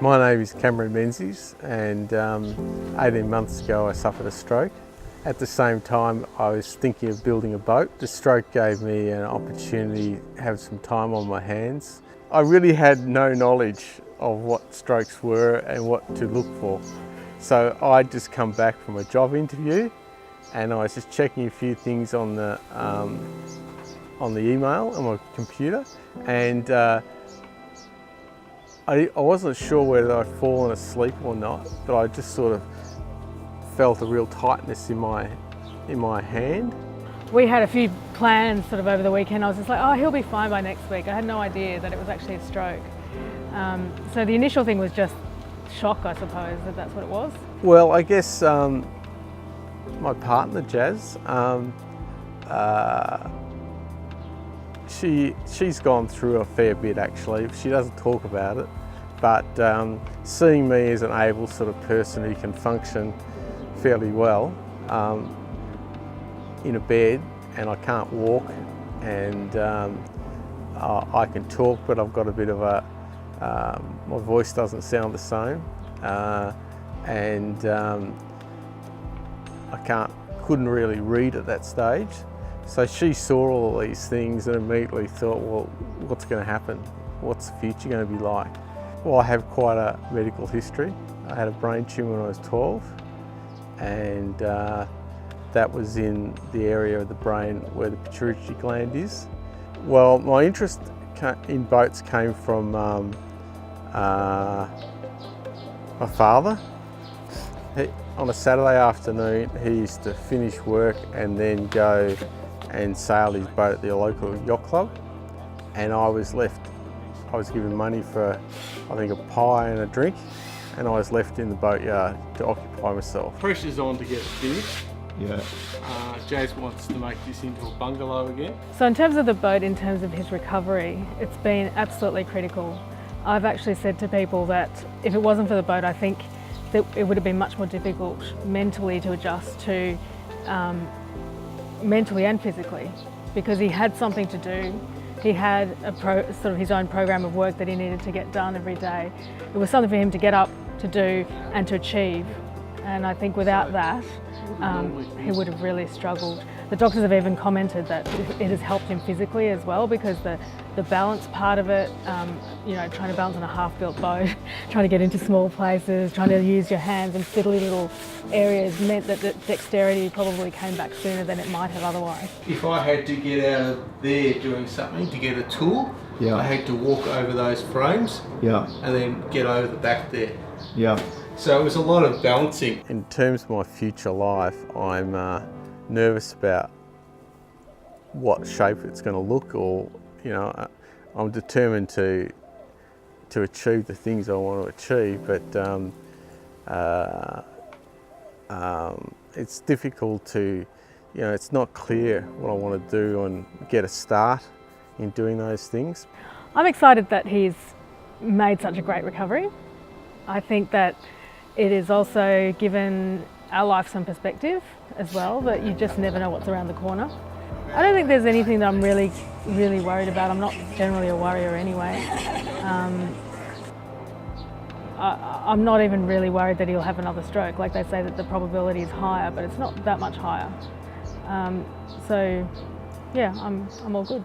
My name is Cameron Menzies, and 18 months ago I suffered a stroke. At the same time I was thinking of building a boat. The stroke gave me an opportunity to have some time on my hands. I really had no knowledge of what strokes were and what to look for. So I'd just come back from a job interview and I was just checking a few things on the email on my computer, and I wasn't sure whether I'd fallen asleep or not, but I just sort of felt a real tightness in my hand. We had a few plans sort of over the weekend. I was just like, oh, he'll be fine by next week. I had no idea that it was actually a stroke. So the initial thing was just shock, I suppose, that that's what it was. Well, I guess my partner, Jazz, she's gone through a fair bit actually. She doesn't talk about it, but seeing me as an able sort of person who can function fairly well in a bed, and I can't walk, and I can talk, but I've got a bit of a, my voice doesn't sound the same, and I couldn't really read at that stage. So she saw all these things and immediately thought, well, what's going to happen? What's the future going to be like? Well, I have quite a medical history. I had a brain tumour when I was 12, and that was in the area of the brain where the pituitary gland is. Well, my interest in boats came from my father. On a Saturday afternoon, he used to finish work and then go and sail his boat at the local yacht club, and I was given money for, I think, a pie and a drink, and I was left in the boatyard to occupy myself. Pressure's on to get it finished. Yeah. Jazz wants to make this into a bungalow again. So in terms of the boat, in terms of his recovery, it's been absolutely critical. I've actually said to people that if it wasn't for the boat, I think that it would have been much more difficult mentally to adjust to, mentally and physically, because he had something to do. He had sort of his own program of work that he needed to get done every day. It was something for him to get up, to do and to achieve. And I think without that, he would have really struggled. The doctors have even commented that it has helped him physically as well, because the balance part of it, you know, trying to balance on a half-built boat, trying to get into small places, trying to use your hands in fiddly little areas meant that the dexterity probably came back sooner than it might have otherwise. If I had to get out of there doing something to get a tool, yeah, I had to walk over those frames, yeah, and then get over the back there. Yeah. So it was a lot of balancing. In terms of my future life, I'm nervous about what shape it's going to look, or, you know, I'm determined to achieve the things I want to achieve, but it's difficult to, you know, it's not clear what I want to do and get a start in doing those things. I'm excited that he's made such a great recovery. I think that it has also given our life some perspective as well, that you just never know what's around the corner. I don't think there's anything that I'm really worried about. I'm not generally a worrier anyway. I'm not even really worried that he'll have another stroke. Like they say that the probability is higher, but it's not that much higher. So yeah, I'm all good.